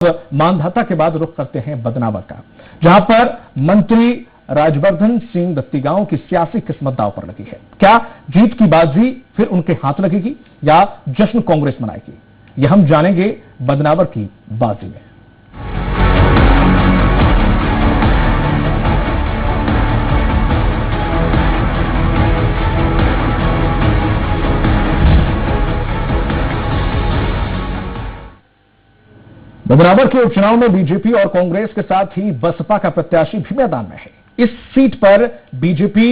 मानधाता के बाद रुख करते हैं बदनावर का, जहां पर मंत्री राजवर्धन सिंह दत्तीगांव की सियासी किस्मत दांव पर लगी है। क्या जीत की बाजी फिर उनके हाथ लगेगी या जश्न कांग्रेस मनाएगी, यह हम जानेंगे बदनावर की बाजी में। बदनावर के उपचुनाव में बीजेपी और कांग्रेस के साथ ही बसपा का प्रत्याशी भी मैदान में है। इस सीट पर बीजेपी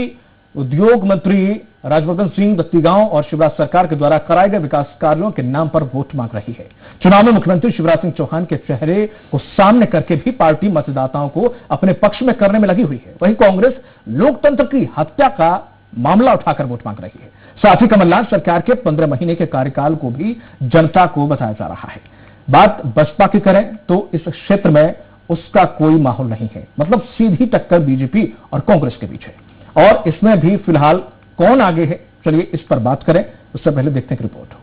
उद्योग मंत्री राजवर्धन सिंह दत्तीगांव और शिवराज सरकार के द्वारा कराए गए विकास कार्यों के नाम पर वोट मांग रही है। चुनाव में मुख्यमंत्री शिवराज सिंह चौहान के चेहरे को सामने करके भी पार्टी मतदाताओं को अपने पक्ष में करने में लगी हुई है। वहीं कांग्रेस लोकतंत्र की हत्या का मामला उठाकर वोट मांग रही है। साथ ही कमलनाथ सरकार के 15 महीने के कार्यकाल को भी जनता को बताया जा रहा है। बात बसपा की करें तो इस क्षेत्र में उसका कोई माहौल नहीं है, मतलब सीधी टक्कर बीजेपी और कांग्रेस के बीच है। और इसमें भी फिलहाल कौन आगे है, चलिए इस पर बात करें। उससे पहले देखते हैं रिपोर्ट।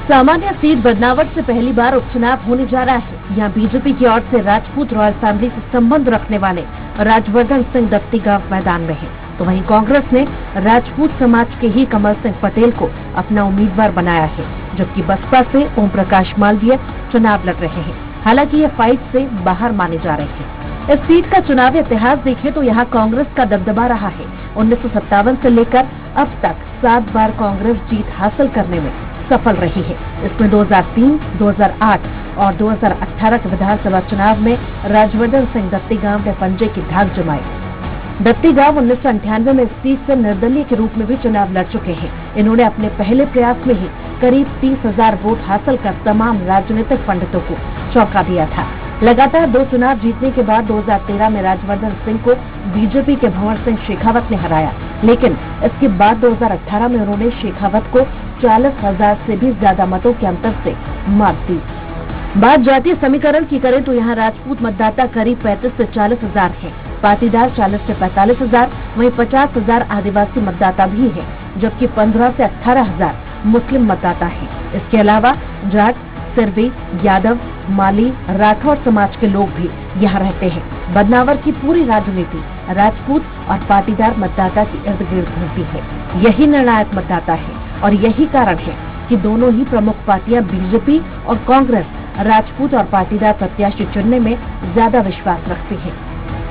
सामान्य सीट बदनावर से पहली बार उपचुनाव होने जा रहा है। यहाँ बीजेपी की ओर से राजपूत रॉयल फैमिली से संबंध रखने वाले राजवर्धन सिंह दत्तीगांव मैदान में है, तो वहीं कांग्रेस ने राजपूत समाज के ही कमल सिंह पटेल को अपना उम्मीदवार बनाया है, जबकि बसपा से ओम प्रकाश मालवीय चुनाव लड़ रहे हैं। हालांकि ये फाइट से बाहर माने जा रहे हैं। इस सीट का चुनावी इतिहास देखें तो यहाँ कांग्रेस का दबदबा रहा है। 1957 से लेकर अब तक 7 बार कांग्रेस जीत हासिल करने में सफल रही है। इसमें 2003, 2008 और 2018 के विधानसभा चुनाव में राजवर्धन सिंह दत्तीगांव ने पंजे की धाक जमाई। दत्तीगांव 1998 में इस सीट से निर्दलीय के रूप में भी चुनाव लड़ चुके हैं। इन्होंने अपने पहले प्रयास में ही करीब 30,000 वोट हासिल कर तमाम राजनीतिक पंडितों को चौंका दिया था। लगातार 2 चुनाव जीतने के बाद 2013 में राजवर्धन सिंह को बीजेपी के भंवर सिंह शेखावत ने हराया, लेकिन इसके बाद 2018 में उन्होंने शेखावत को 40,000 से भी ज्यादा मतों के अंतर से मात दी। बात जातीय समीकरण की करें तो यहाँ राजपूत मतदाता करीब 35 से 40,000 हैं, पाटीदार 40 से 45,000, वहीं 50,000 आदिवासी मतदाता भी हैं, जबकि 15 से 18,000 मुस्लिम मतदाता हैं। इसके अलावा जाट, सिरवी, यादव, माली, राठौर समाज के लोग भी यहाँ रहते हैं। बदनावर की पूरी राजनीति राजपूत और पाटीदार मतदाता की इर्द गिर्द घूमती है। यही निर्णायक मतदाता है और यही कारण है कि दोनों ही प्रमुख पार्टियां बीजेपी और कांग्रेस राजपूत और पाटीदार प्रत्याशी चुनने में ज्यादा विश्वास रखती है।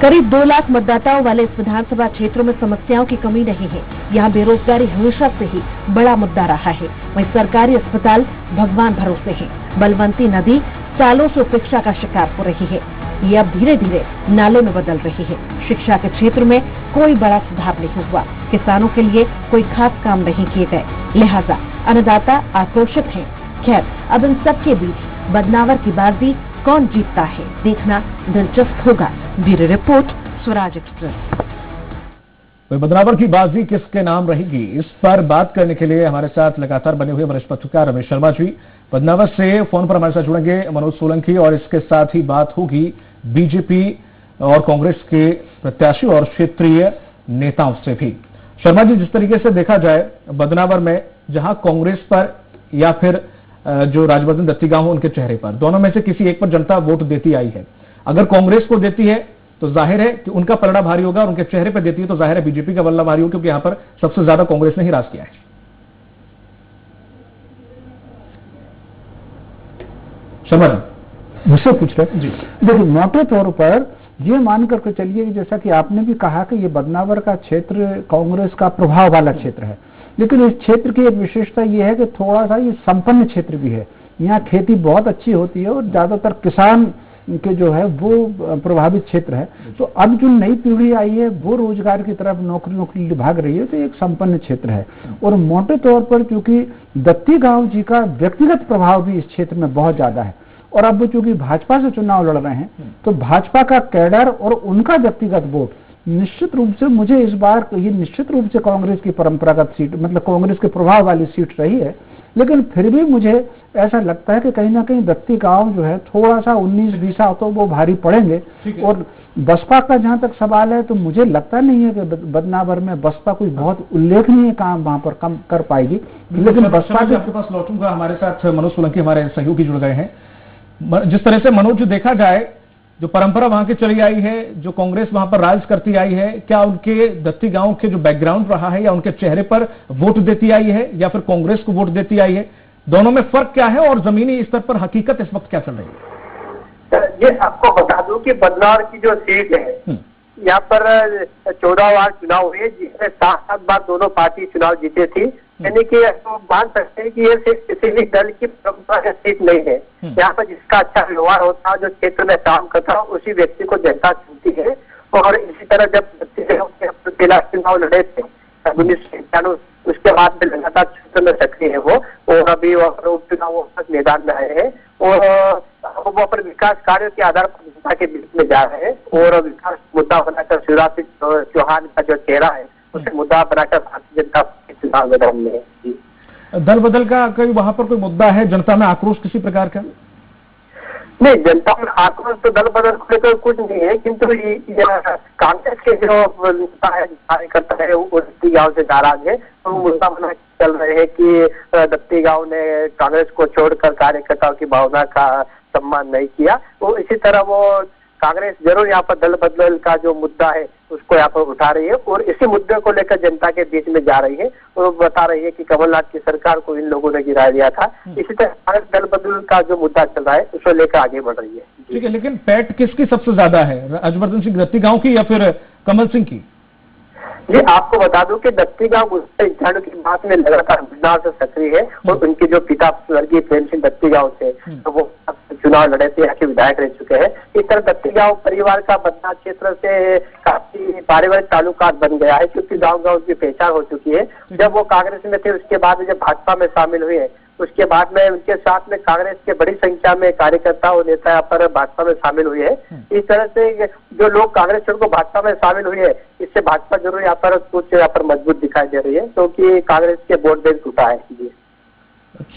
करीब 2 लाख मतदाताओं वाले इस विधानसभा क्षेत्रों में समस्याओं की कमी नहीं है। यहाँ बेरोजगारी हमेशा से ही बड़ा मुद्दा रहा है। वहीं सरकारी अस्पताल भगवान भरोसे हैं। बलवंती नदी सालों से उपेक्षा का शिकार हो रही है, ये अब धीरे धीरे नाले में बदल रही है। शिक्षा के क्षेत्र में कोई बड़ा सुधार नहीं हुआ। किसानों के लिए कोई खास काम नहीं किए गए, लिहाजा अन्नदाता आक्रोशित हैं। खैर, अब इन सबके बीच बदनावर की बाजी कौन जीतता है, देखना दिलचस्प होगा। Bureau report, Swaraj express. Badnawar की बाजी किसके नाम रहेगी, इस पर बात करने के लिए हमारे साथ लगातार बने हुए वरिष्ठ पत्रकार रमेश शर्मा जी बदनावर से फोन पर हमारे साथ जुड़ेंगे, मनोज सोलंकी, और इसके साथ ही बात होगी बीजेपी और कांग्रेस के प्रत्याशी और क्षेत्रीय नेताओं से भी। शर्मा जी, जिस तरीके से देखा जाए बदनावर में, जहां कांग्रेस पर या फिर जो राजवर्धन दत्तीगांव उनके चेहरे पर, दोनों में से किसी एक पर जनता वोट देती आई है। अगर कांग्रेस को देती है तो जाहिर है कि उनका पलड़ा भारी होगा, उनके चेहरे पर देती है तो जाहिर है बीजेपी का पलड़ा भारी होगा, क्योंकि यहां पर सबसे ज्यादा कांग्रेस ने ही राज किया है। शर्मा जी मुझसे पूछ रहे जी। देखिए, मोटे तौर पर ये मान करके चलिए कि जैसा कि आपने भी कहा कि ये बदनावर का क्षेत्र कांग्रेस का प्रभाव वाला क्षेत्र है, लेकिन इस क्षेत्र की एक विशेषता ये है कि थोड़ा सा ये संपन्न क्षेत्र भी है। यहाँ खेती बहुत अच्छी होती है और ज्यादातर किसान के जो है वो प्रभावित क्षेत्र है। तो अब जो नई पीढ़ी आई है वो रोजगार की तरफ नौकरी भाग रही है, तो एक संपन्न क्षेत्र है। और मोटे तौर पर चूंकि दत्तीगांव जी का व्यक्तिगत प्रभाव भी इस क्षेत्र में बहुत ज्यादा है, और अब वो चूंकि भाजपा से चुनाव लड़ रहे हैं, तो भाजपा का कैडर और उनका व्यक्तिगत वोट निश्चित रूप से, मुझे इस बार ये निश्चित रूप से कांग्रेस की परंपरागत सीट, मतलब कांग्रेस के प्रभाव वाली सीट रही है। लेकिन फिर भी मुझे ऐसा लगता है कि कहीं ना कहीं दत्ती गांव जो है थोड़ा सा 19-20 तो वो भारी पड़ेंगे। और बसपा का जहां तक सवाल है तो मुझे लगता नहीं है कि बदनावर में बसपा कोई बहुत उल्लेखनीय काम वहां पर कम कर पाएगी। लेकिन बसपा के आपके पास लौटूंगा, हमारे साथ मनोज सोलंकी हमारे सहयोगी जुड़ गए हैं। जिस तरह से मनोज जो देखा जाए, जो परंपरा वहां की चली आई है, जो कांग्रेस वहां पर राज करती आई है, क्या उनके दत्ती गांव के जो बैकग्राउंड रहा है या उनके चेहरे पर वोट देती आई है या फिर कांग्रेस को वोट देती आई है, दोनों में फर्क क्या है और जमीनी स्तर पर हकीकत इस वक्त क्या चल रही है? ये आपको बता दूं कि बदनौर की जो सीट है, यहाँ पर 14 बार चुनाव हुए, जिसमें 7 बार दोनों पार्टी चुनाव जीते थी। यानी कि तो मान सकते हैं कि ये सिर्फ किसी भी दल की परंपरा की सीट नहीं है। यहाँ पर जिसका अच्छा व्यवहार होता है, जो क्षेत्र में काम करता है, उसी व्यक्ति को जनता चुनती है। और इसी तरह जब जिला चुनाव लड़े थे 1991, उसके बाद में लगातार क्षेत्र में सक्रिय है वो, और अभी वो उपचुनाव मैदान में आए हैं और वो अपने विकास कार्य के आधार पर जनता के बीच में जा रहे हैं और विकास मुद्दा बनाकर शिवराज सिंह चौहान का जो चेहरा है उसे मुद्दा बनाकर भारतीय जनता पार्टी चुनाव मैदान में है। दल बदल का कोई वहां पर कोई मुद्दा है, जनता में आक्रोश किसी प्रकार का? नहीं, जनता में आक्रोश तो दल बदल को लेकर कुछ नहीं है, किंतु कांग्रेस के जो कार्यकर्ता है वो दत्ती गांव से नाराज है। तो मुद्दा बना चल रहे हैं कि दत्ती गांव ने कांग्रेस को छोड़कर कार्यकर्ताओं की भावना का सम्मान नहीं किया। तो इसी तरह वो कांग्रेस जरूर यहाँ पर दल बदल का जो मुद्दा है उसको यहाँ पर उठा रही है और इसी मुद्दे को लेकर जनता के बीच में जा रही है और बता रही है कि कमलनाथ की सरकार को इन लोगों ने गिरा दिया था। इसी तरह कांग्रेस दल बदल का जो मुद्दा चल रहा है उसको लेकर आगे बढ़ रही है। ठीक है, लेकिन पैठ किसकी सबसे ज्यादा है, राजवर्धन सिंह दत्ती गांव की या फिर कमल सिंह की? जी आपको बता दूं कि दत्ती गांव इंसानों की बात में लगातार बदनाव से सक्रिय है और उनके जो पिता स्वर्गीय प्रेम सिंह दत्ती गांव थे तो वो चुनाव लड़े थे, यहाँ के विधायक रह चुके हैं। इस तरह दत्ती गांव परिवार का बदनाव क्षेत्र से काफी पारिवारिक ताल्लुकात बन गया है क्योंकि गांव की पहचान हो चुकी है। जब वो कांग्रेस में थे उसके बाद जब भाजपा में शामिल हुए उसके बाद में उनके साथ में कांग्रेस के बड़ी संख्या में कार्यकर्ता और नेता यहाँ पर भाजपा में शामिल हुए हैं। इस तरह से जो लोग कांग्रेस छोड़ को भाजपा में शामिल हुए हैं इससे भाजपा जरूर यहाँ पर कुछ यहाँ पर मजबूत दिखाई दे रही है क्योंकि कांग्रेस के वोट बैंक टूटा है। जी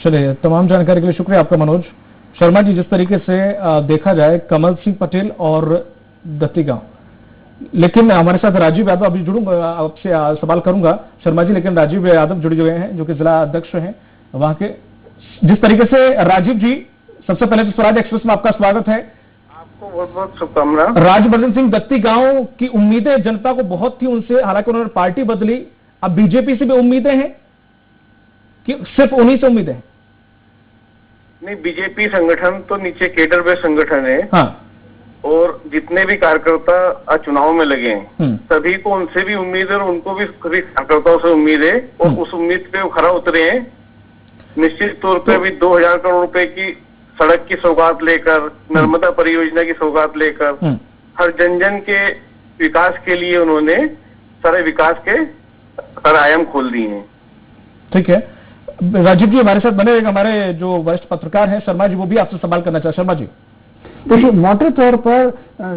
चलिए, तमाम जानकारी के लिए शुक्रिया आपका मनोज शर्मा जी। जिस तरीके से देखा जाए कमल सिंह पटेल और दत्ती गांव, लेकिन हमारे साथ राजीव यादव, अभी जुड़ूंगा आपसे सवाल करूंगा शर्मा जी, लेकिन राजीव यादव जुड़े हुए हैं जो कि जिला अध्यक्ष हैं वहां के। जिस तरीके से राजीव जी, सबसे पहले तो स्वराज एक्सप्रेस में आपका स्वागत है। आपको बहुत बहुत शुभकामना। राजवर्धन सिंह दत्ती गांव की उम्मीदें जनता को बहुत थी उनसे, हालांकि उन्होंने पार्टी बदली, अब बीजेपी से भी उम्मीदें हैं कि सिर्फ उन्हीं से उम्मीदें हैं? नहीं, बीजेपी संगठन तो नीचे केडर बेस्ड संगठन है। हाँ। और जितने भी कार्यकर्ता चुनाव में लगे हैं सभी को उनसे भी उम्मीद है और उनको भी सभी कार्यकर्ताओं से उम्मीद है और उस उम्मीद पे वो खरा उतरे हैं। निश्चित तौर पे अभी 2000 करोड़ रुपए की सड़क की सौगात लेकर, नर्मदा परियोजना की सौगात लेकर हर जन के विकास के लिए उन्होंने सारे विकास के हर आयाम खोल दिए हैं। ठीक है, राजीव जी हमारे साथ बने रहेगा। हमारे जो वरिष्ठ पत्रकार हैं शर्मा जी, वो भी आपसे सवाल करना चाहे। शर्मा जी, देखिए, मोटे तौर पर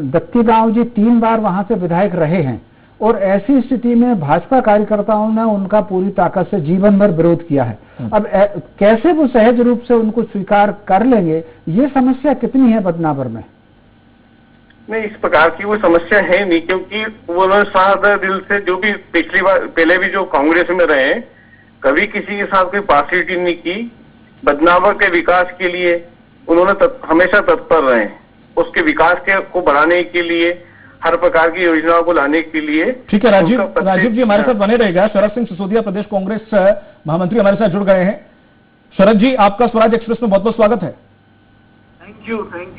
दत्ती गांव जी 3 बार वहां से विधायक रहे हैं और ऐसी स्थिति में भाजपा कार्यकर्ताओं ने उनका पूरी ताकत से जीवन भर विरोध किया है। अब कैसे वो सहज रूप से उनको स्वीकार कर लेंगे, ये समस्या कितनी है बदनावर में? नहीं, इस प्रकार की वो समस्या है नहीं क्योंकि वो सादा दिल से जो भी पिछली बार पहले भी जो कांग्रेस में रहे कभी किसी के साथ कोई पार्शियलिटी नहीं की। बदनावर के विकास के लिए उन्होंने हमेशा तत्पर रहे, उसके विकास को बढ़ाने के लिए, हर प्रकार की योजनाओं को लाने के लिए। ठीक है राजीव जी हमारे साथ बने रहेगा। शरद सिंह सिसोदिया प्रदेश कांग्रेस महामंत्री हमारे साथ जुड़ गए हैं। शरद जी, आपका स्वराज एक्सप्रेस में बहुत बहुत स्वागत है। थैंक यू,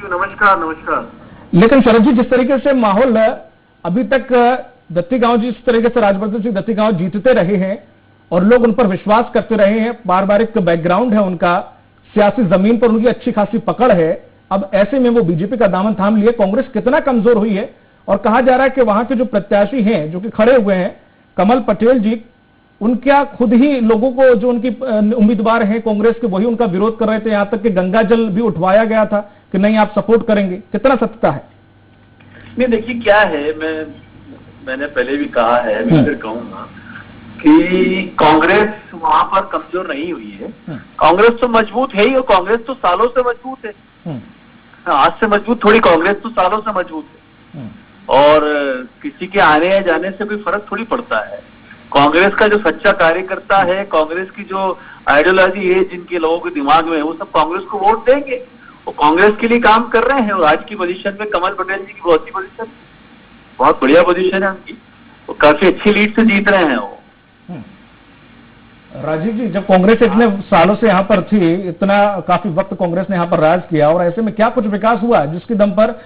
नमस्कार। लेकिन शरद जी, जिस तरीके से माहौल अभी तक दत्ती गांव जिस तरीके से राजवर्धन सिंह दत्ती गांव जीतते रहे हैं और लोग उन पर विश्वास करते रहे हैं, पारिवारिक बैकग्राउंड है उनका, सियासी जमीन पर उनकी अच्छी खासी पकड़ है, अब ऐसे में वो बीजेपी का दामन थाम लिए, कांग्रेस कितना कमजोर हुई है? और कहा जा रहा है कि वहां के जो प्रत्याशी हैं जो कि खड़े हुए हैं कमल पटेल जी, उनका खुद ही लोगों को जो उनकी उम्मीदवार हैं कांग्रेस के वही उनका विरोध कर रहे थे, यहां तक कि गंगा जल भी उठवाया गया था कि नहीं आप सपोर्ट करेंगे। कितना सत्यता है? नहीं, देखिए क्या है, मैंने पहले भी कहा है, मैं फिर कहूंगा, कि कांग्रेस वहां पर कमजोर नहीं हुई है। कांग्रेस तो मजबूत है ही, और कांग्रेस तो सालों से मजबूत है। आज से मजबूत थोड़ी, कांग्रेस तो सालों से मजबूत है। और किसी के आने या जाने से कोई फर्क थोड़ी पड़ता है। कांग्रेस का जो सच्चा कार्यकर्ता है, कांग्रेस की जो आइडियोलॉजी है जिनके लोगों के दिमाग में है, वो सब कांग्रेस को वोट देंगे। वो कांग्रेस के लिए काम कर रहे हैं। और आज की पोजीशन में कमल पटेल जी की बहुत ही पोजीशन, बहुत बढ़िया पोजीशन है उनकी। वो काफी अच्छी लीड से जीत रहे हैं वो। राजीव जी, जब कांग्रेस इतने सालों से यहाँ पर थी, इतना काफी वक्त कांग्रेस ने यहाँ पर राज किया, और ऐसे में क्या कुछ विकास हुआ जिसके दम पर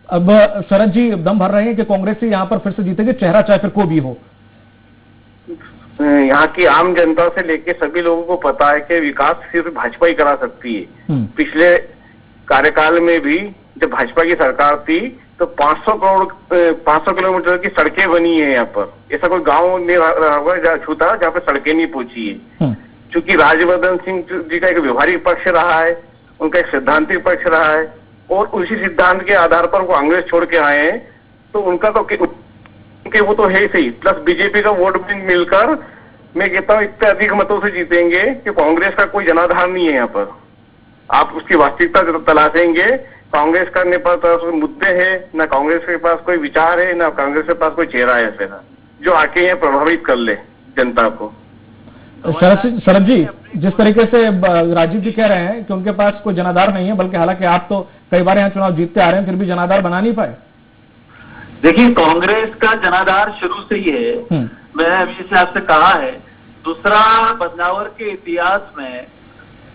अब शरद जी दम भर रहे हैं कि कांग्रेस ही यहाँ पर फिर से जीतेगी, चेहरा चाहे फिर कोई भी हो? यहाँ की आम जनता से लेके सभी लोगों को पता है कि विकास सिर्फ भाजपा ही करा सकती है। पिछले कार्यकाल में भी जब भाजपा की सरकार थी तो 500 किलोमीटर की सड़कें बनी है यहाँ पर। ऐसा कोई गांव नहीं रहा होगा छूता जहाँ पे सड़कें नहीं पहुंची है। क्योंकि राजवर्धन सिंह जी का एक व्यवहारिक पक्ष रहा है, उनका एक सैद्धांतिक पक्ष रहा है, और उसी सिद्धांत के आधार पर वो कांग्रेस छोड़ के आए हैं। तो उनका तो वो तो है ही सही, प्लस बीजेपी का वोट बैंक मिलकर मैं कहता हूँ इतने अधिक मतों से जीतेंगे कि कांग्रेस का कोई जनाधार नहीं है यहाँ पर। आप उसकी वास्तविकता तलाशेंगे, कांग्रेस का ने पास मुद्दे हैं, ना कांग्रेस के पास कोई विचार है, ना कांग्रेस के पास कोई चेहरा है ऐसा जो आके यहाँ प्रभावित कर ले जनता को। शरद जी, जिस तरीके से राजीव जी कह रहे हैं कि उनके पास कोई जनाधार नहीं है, बल्कि हालांकि आप तो कई बार यहाँ चुनाव जीतते आ रहे हैं, फिर भी जनाधार बना नहीं पाए। देखिए, कांग्रेस का जनाधार शुरू से ही है। मैंने अभी से आपसे कहा है, दूसरा बदनावर के इतिहास में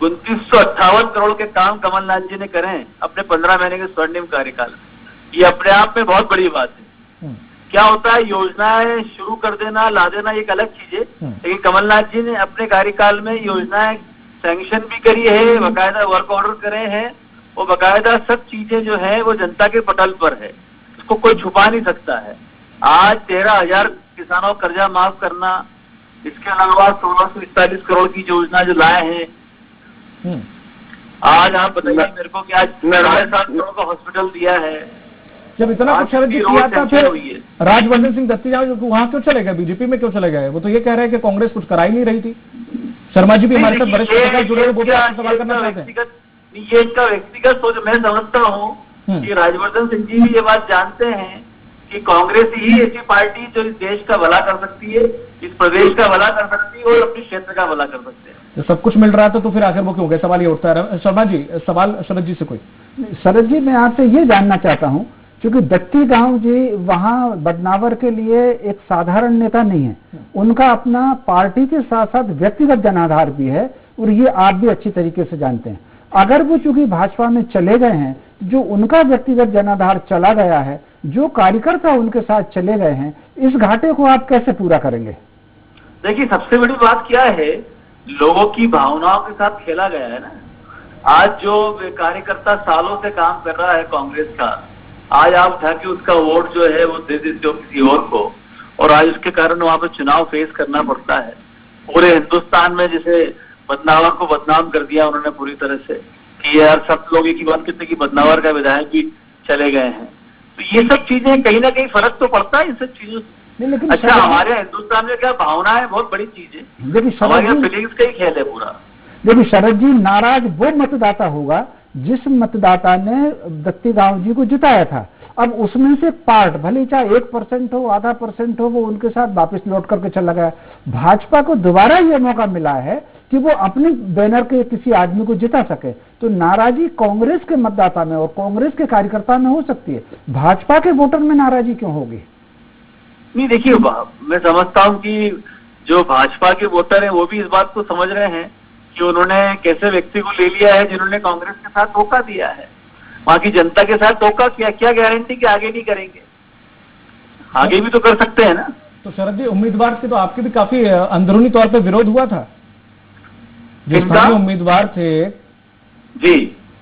2958 करोड़ के काम कमलनाथ जी ने करे अपने 15 महीने के स्वर्णिम कार्यकाल। ये अपने आप में बहुत बड़ी बात है। क्या होता है, योजनाएं शुरू कर देना, ला देना, एक अलग चीज है, लेकिन कमलनाथ जी ने अपने कार्यकाल में योजनाएं सैंक्शन भी करी है, बकायदा वर्क ऑर्डर करे हैं, और बकायदा सब चीजें जो है वो जनता के पटल पर है, इसको कोई छुपा नहीं सकता है। आज 13,000 किसानों का कर्जा माफ करना, इसके अलावा 1641 करोड़ की योजना जो लाए हैं। आज आप बताइए मेरे को कि आज 7.5 करोड़ का हॉस्पिटल दिया है। जब इतना कुछ शरद जी किया था, फिर राजवर्धन सिंह दत्तीगांव वहां क्यों चले गए, बीजेपी में क्यों चले गए? वो तो ये कह रहे हैं कि कांग्रेस कुछ करा ही नहीं रही थी। शर्मा जी भी हमारे साथ वरिष्ठ पत्रकार जुड़े हुए, वो भी आपसे सवाल करना चाहते हैं। ये इनका व्यक्तिगत सोच। मैं समझता हूँ कि राजवर्धन सिंह जी भी ये बात जानते हैं कि कांग्रेस ही ऐसी पार्टी जो इस देश का भला कर सकती है, इस प्रदेश का भला कर सकती है और अपने क्षेत्र का भला कर सकते हैं। तो सब कुछ मिल रहा था तो फिर आखिर वो क्यों गए, सवाल ये उठता है। शर्मा जी, सवाल शरद जी से कोई? शरद जी, मैं आपसे ये जानना चाहता हूँ, क्योंकि दत्तीगांव जी वहाँ बदनावर के लिए एक साधारण नेता नहीं है, उनका अपना पार्टी के साथ साथ व्यक्तिगत जनाधार भी है, और ये आप भी अच्छी तरीके से जानते हैं। अगर वो चूंकि भाजपा में चले गए हैं, जो उनका व्यक्तिगत जनाधार चला गया है, जो कार्यकर्ता उनके साथ चले गए हैं, इस घाटे को आप कैसे पूरा करेंगे? देखिए, सबसे बड़ी बात क्या है, लोगों की भावनाओं के साथ खेला गया है ना। आज जो कार्यकर्ता सालों से काम कर रहा है कांग्रेस का, आज आप उठा के उसका वोट जो है वो दे देते हो किसी और को, और आज उसके कारण वहां पर चुनाव फेस करना पड़ता है। पूरे हिंदुस्तान में जैसे बदनावर को बदनाम कर दिया उन्होंने पूरी तरह से कि यार सब लोग एक ही बात कहते कि बदनावर का विधायक भी चले गए हैं। तो ये सब चीजें कहीं ना कहीं फर्क तो पड़ता है इन सब चीजों से। लेकिन अच्छा, हमारे हिंदुस्तान में क्या भावना है, बहुत बड़ी चीज है, हमारे यहाँ फीलिंग्स का ही खेल है पूरा। देखिए शरद जी, नाराज वो मतदाता होगा जिस मतदाता ने दत्तीगांव जी को जिताया था। अब उसमें से पार्ट, भले चाहे 1% हो, आधा % हो, वो उनके साथ वापस लौट करके चला गया। भाजपा को दोबारा ये मौका मिला है कि वो अपने बैनर के किसी आदमी को जिता सके, तो नाराजी कांग्रेस के मतदाता में और कांग्रेस के कार्यकर्ता में हो सकती है, भाजपा के वोटर में नाराजी क्यों होगी? नहीं, देखिए, मैं समझता हूं कि जो भाजपा के वोटर हैं वो भी इस बात को समझ रहे हैं कि उन्होंने कैसे व्यक्ति को ले लिया है जिन्होंने कांग्रेस के साथ धोखा दिया है, वहां की जनता के साथ धोखा किया। क्या गारंटी कि आगे नहीं करेंगे, आगे भी तो कर सकते हैं ना। तो शरद जी, उम्मीदवार से तो आपके भी काफी अंदरूनी तौर पर विरोध हुआ था। जो स्थानीय उम्मीदवार थे जी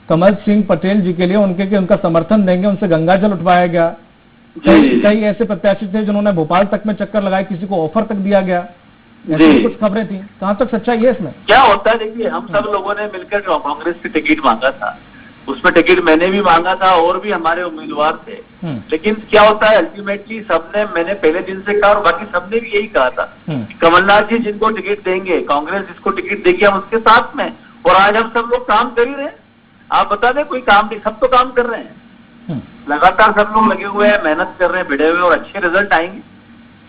कमल सिंह पटेल जी के लिए, उनका समर्थन देंगे, उनसे गंगा जल उठवाया गया। कई ऐसे प्रत्याशी थे जिन्होंने भोपाल तक में चक्कर लगाए, किसी को ऑफर तक दिया गया, ऐसी कुछ खबरें थी। कहां तक सच्चाई है इसमें? क्या होता है, देखिए, हम सब लोगों ने मिलकर कांग्रेस से टिकट मांगा था, उसमें टिकट मैंने भी मांगा था और भी हमारे उम्मीदवार थे। लेकिन क्या होता है अल्टीमेटली सबने, मैंने पहले दिन से कहा और बाकी सबने भी यही कहा था कि कमलनाथ जी जिनको टिकट देंगे, कांग्रेस जिसको टिकट देगी हम उसके साथ में, और आज हम सब लोग काम कर ही रहे हैं। आप बता दें कोई काम नहीं, सब तो काम कर रहे हैं, लगातार सब लोग लगे हुए हैं, मेहनत कर रहे हैं, भिड़े हुए, और अच्छे रिजल्ट आएंगे।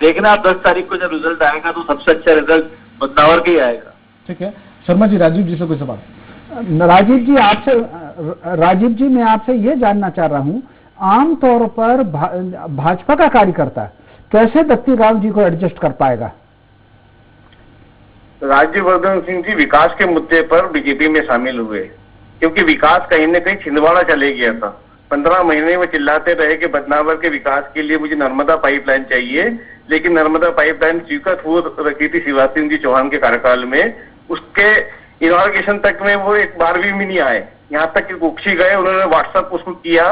देखना आप 10 तारीख को जब रिजल्ट आएगा तो सबसे अच्छा रिजल्ट बदनावर का ही आएगा। ठीक है शर्मा जी, राजीव जी से कोई सवाल? राजीव जी मैं आपसे ये जानना चाह रहा हूँ, आमतौर पर भाजपा का कार्यकर्ता कैसे दत्तीगांव जी को एडजस्ट कर पाएगा? राज्यवर्धन सिंह जी विकास के मुद्दे पर बीजेपी में शामिल हुए, क्योंकि विकास कहीं न कहीं छिंदवाड़ा चले गया था। 15 महीने वो चिल्लाते रहे कि बदनावर के विकास के लिए मुझे नर्मदा पाइपलाइन चाहिए, लेकिन नर्मदा पाइपलाइन स्वीकृत हो रखी थी शिवराज सिंह जी चौहान के कार्यकाल में। उसके इनॉग्रेशन तक में वो एक बार भी नहीं आए। यहाँ तक कि कुक्षी गए, उन्होंने व्हाट्सएप उसको किया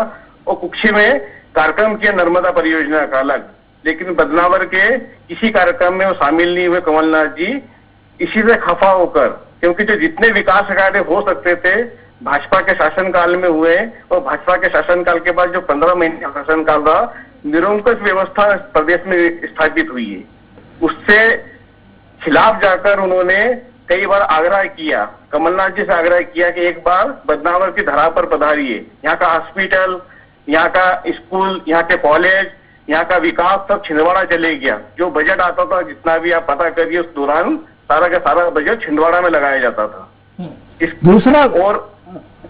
और कुक्षी में कार्यक्रम किया नर्मदा परियोजना का अलग, लेकिन बदनावर के किसी कार्यक्रम में वो शामिल नहीं हुए कमलनाथ जी। इसी से खफा होकर, क्योंकि जो जितने विकास कार्य हो सकते थे भाजपा के शासनकाल में हुए, और भाजपा के शासनकाल के बाद जो 15 महीने का शासनकाल रहा, निरंकुश व्यवस्था प्रदेश में स्थापित हुई है। उससे खिलाफ जाकर उन्होंने कई बार आग्रह किया, कमलनाथ जी से आग्रह किया कि एक बार बदनावर की धरा पर पधारिए। यहाँ का हॉस्पिटल, यहाँ का स्कूल, यहाँ के कॉलेज, यहाँ का विकास सब छिंदवाड़ा चले गया। जो बजट आता था, जितना भी आप पता करिए, उस दौरान सारा का सारा बजट छिंदवाड़ा में लगाया जाता था। इस दूसरा और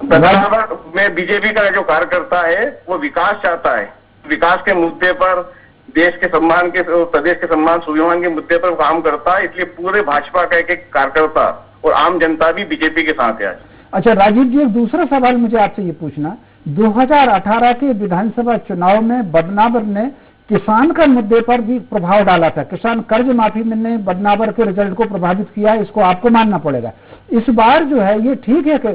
बदनावर में बीजेपी का जो कार्यकर्ता है वो विकास चाहता है। विकास के मुद्दे पर, देश के सम्मान के, प्रदेश के सम्मान स्वाभिमान के मुद्दे पर काम करता है। इसलिए पूरे भाजपा का एक कार्यकर्ता और आम जनता भी बीजेपी के साथ है। अच्छा राजीव जी, एक दूसरा सवाल मुझे आपसे ये पूछना, 2018 के विधानसभा चुनाव में बदनावर ने किसान का मुद्दे पर भी प्रभाव डाला था। किसान कर्ज माफी ने बदनावर के रिजल्ट को प्रभावित किया, इसको आपको मानना पड़ेगा। इस बार जो है ये ठीक है कि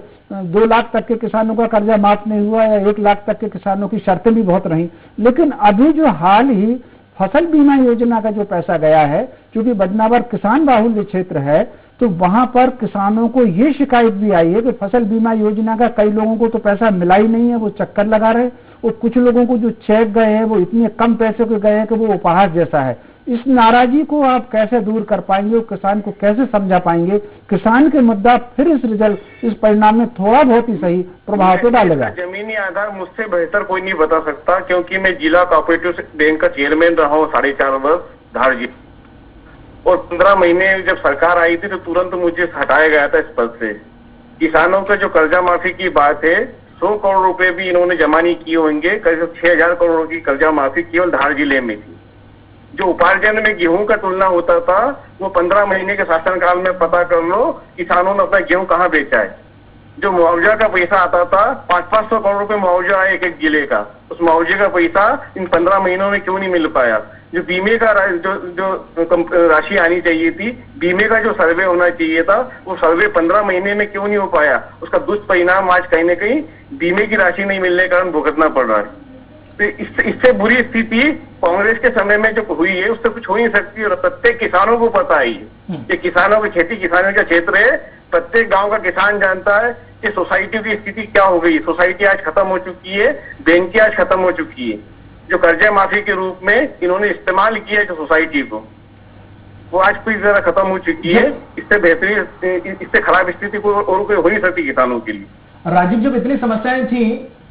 2 लाख तक के किसानों का कर्जा माफ नहीं हुआ या 1 लाख तक के किसानों की शर्तें भी बहुत रही, लेकिन अभी जो हाल ही फसल बीमा योजना का जो पैसा गया है, क्योंकि बदनावर किसान बाहुल्य क्षेत्र है, तो वहां पर किसानों को ये शिकायत भी आई है कि फसल बीमा योजना का कई लोगों को तो पैसा मिला ही नहीं है, वो चक्कर लगा रहे, और कुछ लोगों को जो चेक गए हैं वो इतने कम पैसे के गए हैं कि वो उपहास जैसा है। इस नाराजगी को आप कैसे दूर कर पाएंगे और किसान को कैसे समझा पाएंगे? किसान के मुद्दा फिर इस रिजल्ट, इस परिणाम में थोड़ा बहुत ही सही प्रभाव तो डालेगा। जमीनी आधार मुझसे बेहतर कोई नहीं बता सकता, क्योंकि मैं जिला कोऑपरेटिव बैंक का चेयरमैन रहा हूँ 4.5 वर्ष धार जिले, और 15 महीने जब सरकार आई थी तो तुरंत मुझे हटाया गया था इस पद से। किसानों का जो कर्जा माफी की बात है, 100 करोड़ रुपए भी इन्होंने जमा नहीं किए होंगे, करीब 6000 करोड़ की कर्जा माफी केवल धार जिले में थी। जो उपार्जन में गेहूं का तुलना होता था वो 15 महीने के शासनकाल में पता कर लो किसानों ने अपना गेहूं कहाँ बेचा है। जो मुआवजा का पैसा आता था, 500-500 करोड़ रुपए मुआवजा है एक जिले का, उस मुआवजे का पैसा इन 15 महीनों में क्यों नहीं मिल पाया? जो बीमे का जो राशि आनी चाहिए थी, बीमे का जो सर्वे होना चाहिए था, वो सर्वे 15 महीने में क्यों नहीं हो पाया? उसका दुष्परिणाम आज कहीं न कहीं बीमे की राशि नहीं मिलने के कारण भुगतना पड़ रहा है। तो इससे बुरी स्थिति कांग्रेस के समय में जो हुई है उससे कुछ हो नहीं सकती, और प्रत्येक किसानों को पता है ये किसानों की खेती किसानों का क्षेत्र है। प्रत्येक गांव का किसान जानता है कि सोसाइटी की स्थिति क्या हो गई। सोसाइटी आज खत्म हो चुकी है, बैंक आज खत्म हो चुकी है। जो कर्जा माफी के रूप में इन्होंने इस्तेमाल किया जो सोसाइटी को, वो आज पूरी तरह खत्म हो चुकी है। इससे बेहतरीन, इससे खराब स्थिति को और कोई हो नहीं सकती किसानों के लिए। राजीव, जब इतनी समस्याएं थी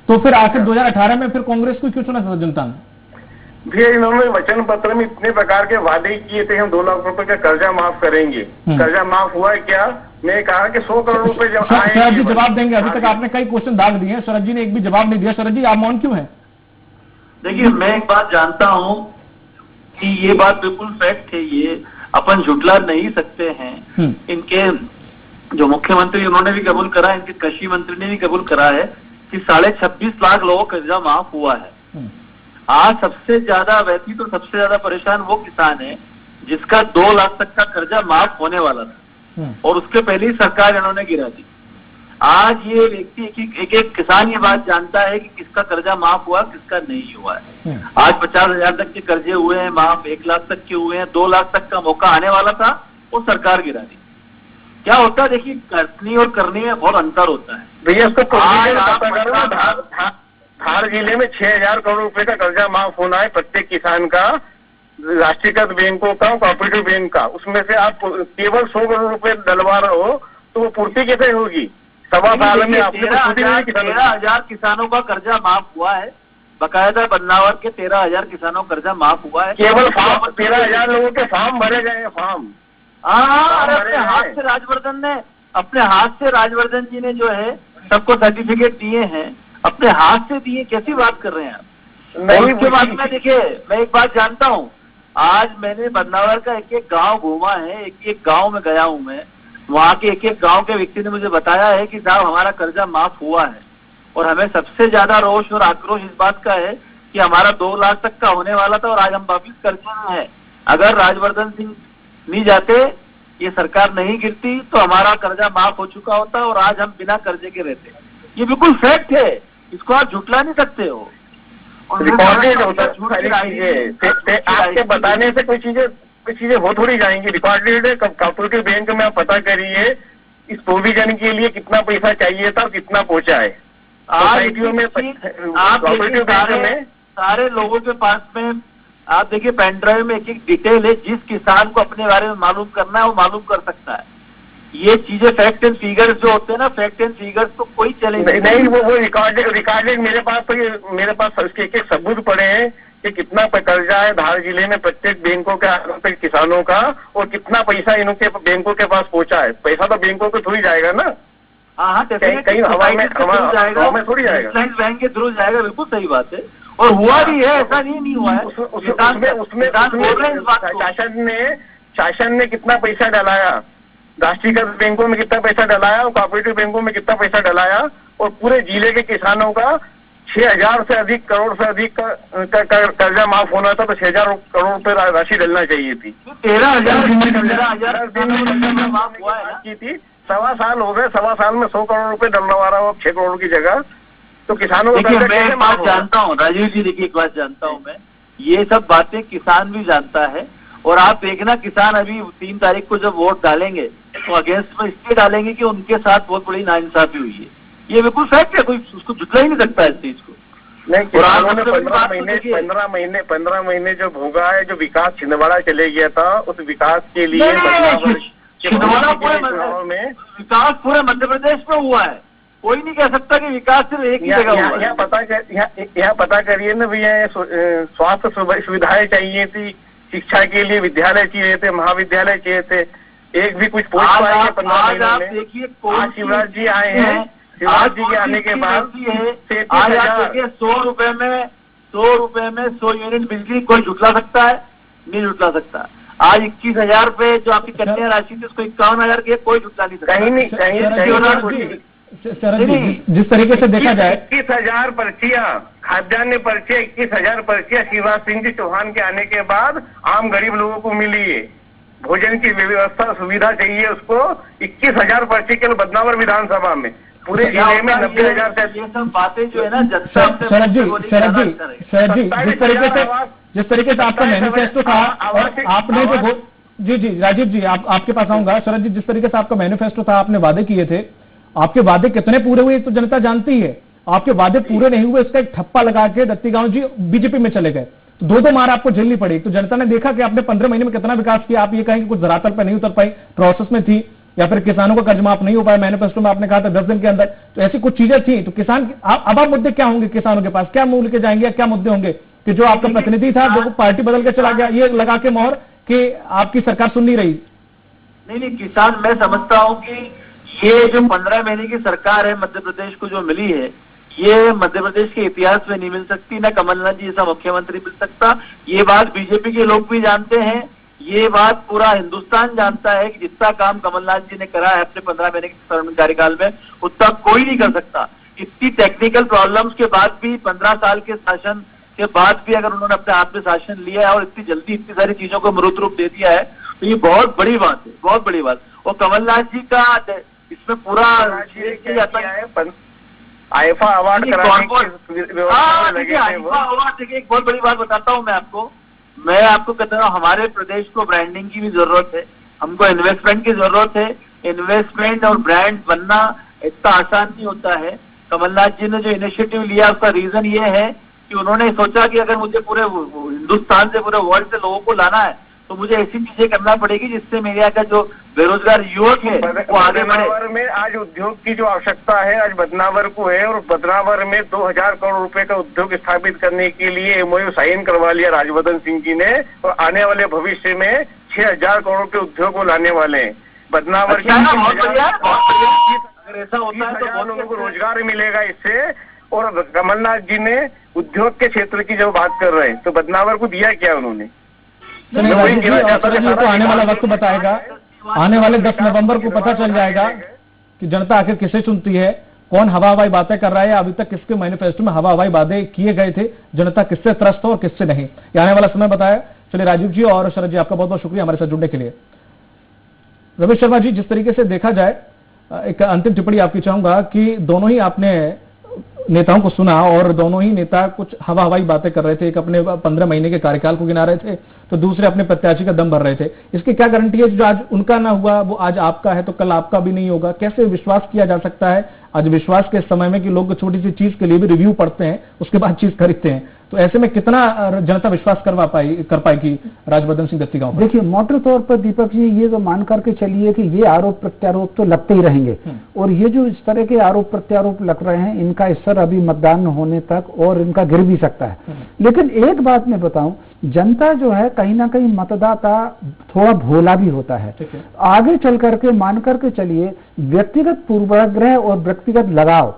तो फिर आखिर 2018 में फिर कांग्रेस को क्यों चुना था जनता ने? फिर इन्होंने वचन पत्र में इतने प्रकार के वादे किए थे, हम 2 लाख रुपए का कर्जा माफ करेंगे। कर्जा माफ हुआ क्या? मैं कहा कि 100 करोड़ रुपए जब आए। शरद जी जवाब देंगे, अभी तक आपने कई क्वेश्चन दाग दिए हैं, शरद जी ने एक भी जवाब नहीं दिया। शरद जी आप मौन क्यों है? देखिए, मैं एक बात जानता हूं कि ये बात बिल्कुल फैक्ट है, ये अपन झुटला नहीं सकते हैं। इनके जो मुख्यमंत्री उन्होंने भी कबूल करा, इनके कृषि मंत्री ने भी कबूल करा है कि 26.5 लाख लोगों का कर्जा माफ हुआ है। आज सबसे ज्यादा व्यतीत और सबसे ज्यादा परेशान वो किसान है जिसका 2 लाख तक का कर्जा माफ होने वाला था, और उसके पहले ही सरकार इन्होंने गिरा दी। आज ये व्यक्ति एक किसान ये बात जानता है कि किसका कर्जा माफ हुआ, किसका नहीं हुआ है। आज 50,000 तक के कर्जे हुए हैं माफ, 1 लाख तक के हुए हैं, 2 लाख तक का मौका आने वाला था, वो सरकार गिरा दी। क्या होता है देखिए, करनी और करने में बहुत अंतर होता है भैया। उसको धार जिले में 6,000 करोड़ रुपए का कर्जा माफ होना है प्रत्येक किसान का, राष्ट्रीयकृत बैंकों का, कोऑपरेटिव बैंक का। उसमें से आप केवल 100 करोड़ रुपए डलवा रहे हो तो वो पूर्ति कैसे होगी? सवा साल में आपने 13,000 किसानों का कर्जा माफ हुआ है, बकायदा बदनावर के 13,000 किसानों का कर्जा माफ हुआ है। केवल फॉर्म 13,000 लोगों के फॉर्म भरे गए हैं, फॉर्म। अपने हाथ से राजवर्धन जी ने जो है सबको सर्टिफिकेट दिए हैं, अपने हाथ से दिए। कैसी बात कर रहे हैं आप? नहीं, उसके बाद में देखिए, मैं एक बात जानता हूँ, आज मैंने बदनावर का एक एक गांव घूमा है, एक एक गांव में गया हूँ मैं, वहाँ के एक एक गांव के व्यक्ति ने मुझे बताया है कि साहब हमारा कर्जा माफ हुआ है। और हमें सबसे ज्यादा रोष और आक्रोश इस बात का है कि हमारा 2 लाख तक का होने वाला था और आज हम वापिस कर्जे में है। अगर राजवर्धन सिंह नहीं जाते, ये सरकार नहीं गिरती, तो हमारा कर्जा माफ हो चुका होता और आज हम बिना कर्जे के रहते। ये बिल्कुल फैक्ट है, इसको आप झुटला नहीं सकते हो। रिकॉर्डेड होता है, आपके बताने से कोई चीजें हो थोड़ी जाएंगी। रिकॉर्डेड है। कोऑपरेटिव बैंक में आप पता करिए इस प्रोविजन के लिए कितना पैसा चाहिए था और कितना पहुंचा है सोसाइटियों में। कोऑपरेटिव बैंक में सारे लोगों के पास में आप देखिए पेन ड्राइव में एक एक डिटेल है। जिस किसान को अपने बारे में मालूम करना है वो मालूम कर सकता है। ये चीजें फैक्ट एंड फिगर्स जो होते हैं ना, फैक्ट एंड फिगर्स तो कोई चैलेंज नहीं। वो रिकॉर्डेड मेरे पास उसके एक सबूत पड़े हैं कि कितना कर्जा है धार जिले में प्रत्येक बैंकों के किसानों का और कितना पैसा इनके बैंकों के पास पहुंचा है। पैसा तो बैंकों को थोड़ी जाएगा ना। हाँ, कहीं हवा में थोड़ी जाएगा, बैंक के थ्रू जाएगा। बिल्कुल सही बात है और हुआ भी है, ऐसा नहीं हुआ है। उसमें शासन ने कितना पैसा डलाया, राष्ट्रीयकृत बैंकों में कितना पैसा डलाया और कोऑपरेटिव बैंकों में कितना पैसा डलाया, और पूरे जिले के किसानों का 6,000 से अधिक करोड़ से अधिक का कर्जा माफ होना था। तो 6,000 करोड़ रुपए राशि डलना चाहिए थी। 13,000 माफ हुआ की थी। 1.25 साल हो गए, 1.25 साल में 100 करोड़ रुपए डलवा रहा हूँ 6 करोड़ की जगह। तो किसानों को मैं एक बात जानता हूँ राजीव जी, देखिए एक बात जानता हूँ मैं, ये सब बातें किसान भी जानता है। और आप देखना, किसान अभी 3 तारीख को जब वोट डालेंगे तो अगेंस्ट में इसलिए डालेंगे कि उनके साथ बहुत बड़ी नाइंसाफी हुई है। ये बिल्कुल फैक्ट है, कोई उसको झुटला ही नहीं सकता इस चीज को। नहीं, किसानों ने 15 महीने जो भोगा है, जो विकास छिंदवाड़ा चले गया था, उस विकास के लिए छिंदवाड़ा विकास पूरे मध्य प्रदेश में हुआ है। कोई नहीं कह सकता कि विकास सिर्फ एक ही जगह हुआ है। यहाँ पता करिए ना भैया, स्वास्थ्य सुविधाएं चाहिए थी, शिक्षा के लिए विद्यालय चाहिए थे, महाविद्यालय चाहिए थे, एक भी कुछ पहुंच पाएंगे 15 महीनों में। देखिए शिवराज जी आए हैं, शिवराज जी के आने के बाद आज आप देखिए 100 रुपए में 100 यूनिट बिजली कोई जुटला सकता है? नहीं जुटला सकता। आज 21,000 रुपए जो आपकी कन्या राशि थी उसको 51,000 की कोई जुटला नहीं सकता। कहीं जिस तरीके से देखा जाए 21,000 पर्चियां, खाद्यान्न पर्चियां, 21,000 पर्चियां शिवराज सिंह जी चौहान के आने के बाद आम गरीब लोगों को मिली है। भोजन की व्यवस्था सुविधा चाहिए उसको। 21,000 पर्ची केवल बदनावर विधानसभा में, पूरे जिले में 90,000 से। ये सब बातें जो है ना, शरद जी जिस तरीके से आपका मैनिफेस्टो था और आपने जो जी राजीव जी आपके पास आऊंगा। शरद जी, जिस तरीके से आपका मैनिफेस्टो था, आपने वादे किए थे, आपके वादे कितने पूरे हुए तो जनता जानती है। आपके वादे पूरे नहीं हुए, इसका एक ठप्पा लगा के दत्तीगांव जी बीजेपी में चले गए। 2 मार आपको झेलनी पड़ी। तो जनता ने देखा कि आपने 15 महीने में कितना विकास किया। आप ये कहें कि कुछ धरातल पर नहीं उतर पाई, प्रोसेस में थी, या फिर किसानों का कर्ज माफ नहीं हो पाया। मैनिफेस्टो में आपने कहा था 10 दिन के अंदर। तो ऐसी कुछ चीजें थी। तो किसान अब आप मुद्दे क्या होंगे किसानों के पास? क्या मुंह लेके जाएंगे? क्या मुद्दे होंगे कि जो आपका प्रतिनिधि था जो पार्टी बदल के चला गया, ये लगा के मोहर कि आपकी सरकार सुन नहीं रही? नहीं, किसान, मैं समझता हूँ कि ये जो 15 महीने की सरकार है मध्य प्रदेश को जो मिली है, ये मध्य प्रदेश के इतिहास में नहीं मिल सकती। ना कमलनाथ जी जैसा मुख्यमंत्री मिल सकता। ये बात बीजेपी के लोग भी जानते हैं, ये बात पूरा हिंदुस्तान जानता है कि जितना काम कमलनाथ जी ने करा है अपने 15 महीने के कार्यकाल में, उतना कोई नहीं कर सकता। इतनी टेक्निकल प्रॉब्लम्स के बाद भी, 15 साल के शासन के बाद भी अगर उन्होंने अपने हाथ में शासन लिया है और इतनी जल्दी इतनी सारी चीजों को मूर्त रूप दे दिया है, तो ये बहुत बड़ी बात है, बहुत बड़ी बात। और कमलनाथ जी का इसमें पूरा आईफा अवार्ड देखिए, एक बहुत बड़ी बात बताता हूँ मैं आपको कहता हूँ, हमारे प्रदेश को ब्रांडिंग की भी जरूरत है, हमको इन्वेस्टमेंट की जरूरत है। इन्वेस्टमेंट और ब्रांड बनना इतना आसान नहीं होता है। कमलनाथ जी ने जो इनिशिएटिव लिया उसका रीजन ये है कि उन्होंने सोचा कि अगर मुझे पूरे हिंदुस्तान से, पूरे वर्ल्ड से लोगों को लाना है तो मुझे ऐसी चीजें करना पड़ेगी जिससे मेरे यहाँ का जो बेरोजगार युवक है वो आगे बढ़े। बदनावर में आज उद्योग की जो आवश्यकता है आज बदनावर को है, और बदनावर में 2000 करोड़ रुपए का उद्योग स्थापित करने के लिए एमओयू साइन करवा लिया राजवर्धन सिंह जी ने, और आने वाले भविष्य में 6000 करोड़ के उद्योग को लाने वाले हैं। बदनावर अच्छा, बहुत बढ़िया। अगर ऐसा होता है तो बहुत लोगों को रोजगार मिलेगा इससे। और कमलनाथ जी ने उद्योग के क्षेत्र की जब बात कर रहे हैं तो बदनावर को दिया क्या उन्होंने? चलिए राजीव जी, और तो आने वाला वक्त बताएगा। आने वाले 10 नवंबर को पता चल जाएगा कि जनता आखिर किसे चुनती है, कौन हवा हवाई बातें कर रहा है, अभी तक किसके मैनिफेस्टो में हवा हवाई वादे किए गए थे, जनता किससे त्रस्त हो और किससे नहीं, ये आने वाला समय बताया। चलिए राजीव जी और शरद जी, आपका बहुत बहुत शुक्रिया हमारे साथ जुड़ने के लिए। रमेश शर्मा जी, जिस तरीके से देखा जाए, एक अंतिम टिप्पणी आपकी चाहूंगा कि दोनों ही आपने नेताओं को सुना और दोनों ही नेता कुछ हवा हवाई बातें कर रहे थे। एक अपने 15 महीने के कार्यकाल को गिना रहे थे तो दूसरे अपने प्रत्याशी का दम भर रहे थे। इसकी क्या गारंटी है जो आज उनका ना हुआ वो आज आपका है तो कल आपका भी नहीं होगा? कैसे विश्वास किया जा सकता है आज विश्वास के समय में कि लोग छोटी सी चीज के लिए भी रिव्यू पढ़ते हैं, उसके बाद चीज खरीदते हैं? तो ऐसे में कितना जनता विश्वास कर पाएगी राजवर्धन सिंह दत्तीगांव पर? देखिए, मोटे तौर पर दीपक जी ये तो मान करके चलिए कि ये आरोप प्रत्यारोप तो लगते ही रहेंगे, और ये जो इस तरह के आरोप प्रत्यारोप लग रहे हैं इनका असर अभी मतदान होने तक और इनका गिर भी सकता है। लेकिन एक बात मैं बताऊं, जनता जो है कहीं ना कहीं मतदाता थोड़ा भोला भी होता है। आगे चल करके मान करके चलिए व्यक्तिगत पूर्वाग्रह और व्यक्तिगत लगाव,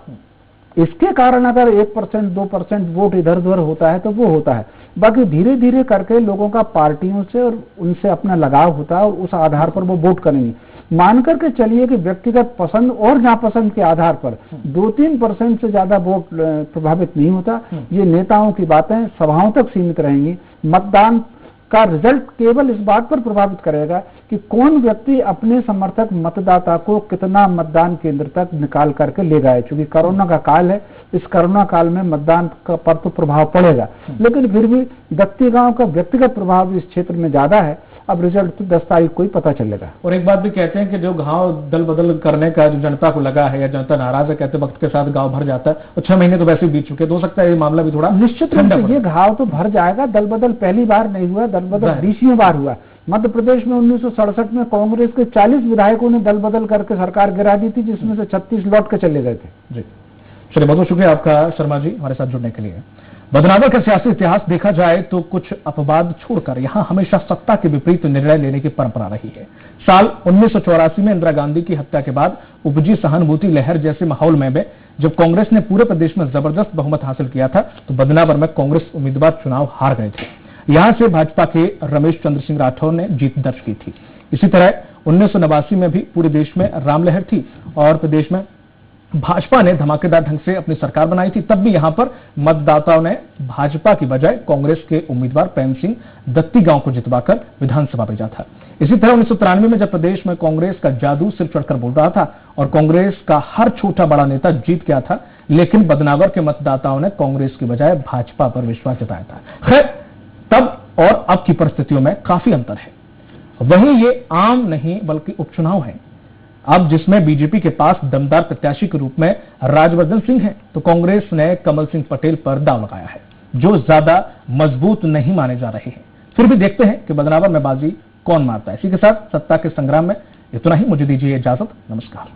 इसके कारण अगर 1% 2% वोट इधर उधर होता है तो वो होता है। बाकी धीरे धीरे करके लोगों का पार्टियों से और उनसे अपना लगाव होता है और उस आधार पर वो वोट करेंगे। मान करके चलिए कि व्यक्तिगत पसंद और नापसंद के आधार पर 2-3% से ज्यादा वोट प्रभावित नहीं होता। ये नेताओं की बातें सभाओं तक सीमित रहेंगी। मतदान का रिजल्ट केवल इस बात पर प्रभावित करेगा कि कौन व्यक्ति अपने समर्थक मतदाता को कितना मतदान केंद्र तक निकाल करके ले गए। चूंकि कोरोना का काल है, इस कोरोना काल में मतदान पर तो प्रभाव पड़ेगा, लेकिन फिर भी दत्तीगांव का व्यक्तिगत प्रभाव इस क्षेत्र में ज्यादा है। अब रिजल्ट तो 10 तारीख को ही पता चलेगा। और एक बात भी कहते हैं कि जो घाव दल बदल करने का जो जनता को लगा है या जनता नाराज है, कहते वक्त के साथ घाव भर जाता है, और 6 महीने तो वैसे ही बीत चुके, तो हो सकता है ये मामला भी थोड़ा निश्चित रूप से ये घाव तो भर जाएगा। दल बदल पहली बार नहीं हुआ, दल बदल 20वीं बार हुआ। मध्य प्रदेश में 1967 में कांग्रेस के 40 विधायकों ने दल बदल करके सरकार गिरा दी थी, जिसमें से 36 लौट के चले गए थे। जी चलिए, बहुत बहुत शुक्रिया आपका शर्मा जी हमारे साथ जुड़ने के लिए। बदनावर का सियासी इतिहास देखा जाए तो कुछ अपवाद छोड़कर यहां हमेशा सत्ता के विपरीत निर्णय लेने की परंपरा रही है। साल 1984 में इंदिरा गांधी की हत्या के बाद उपजी सहानुभूति लहर जैसे माहौल में जब कांग्रेस ने पूरे प्रदेश में जबरदस्त बहुमत हासिल किया था तो बदनावर में कांग्रेस उम्मीदवार चुनाव हार गए थे। यहां से भाजपा के रमेश चंद्र सिंह राठौर ने जीत दर्ज की थी। इसी तरह 1989 में भी पूरे देश में राम लहर थी और प्रदेश में भाजपा ने धमाकेदार ढंग से अपनी सरकार बनाई थी। तब भी यहां पर मतदाताओं ने भाजपा की बजाय कांग्रेस के उम्मीदवार प्रेम सिंह दत्तीगांव को जितवाकर विधानसभा भेजा था। इसी तरह 1993 में जब प्रदेश में कांग्रेस का जादू सिर चढ़कर बोल रहा था और कांग्रेस का हर छोटा बड़ा नेता जीत गया था, लेकिन बदनावर के मतदाताओं ने कांग्रेस की बजाय भाजपा पर विश्वास जताया था। खैर, तब और अब की परिस्थितियों में काफी अंतर है। वहीं ये आम नहीं बल्कि उपचुनाव है। अब जिसमें बीजेपी के पास दमदार प्रत्याशी के रूप में राजवर्धन सिंह है, तो कांग्रेस ने कमल सिंह पटेल पर दांव लगाया है, जो ज्यादा मजबूत नहीं माने जा रहे हैं। फिर भी देखते हैं कि बदनावर में बाजी कौन मारता है। इसी के साथ सत्ता के संग्राम में इतना ही। मुझे दीजिए इजाजत। नमस्कार।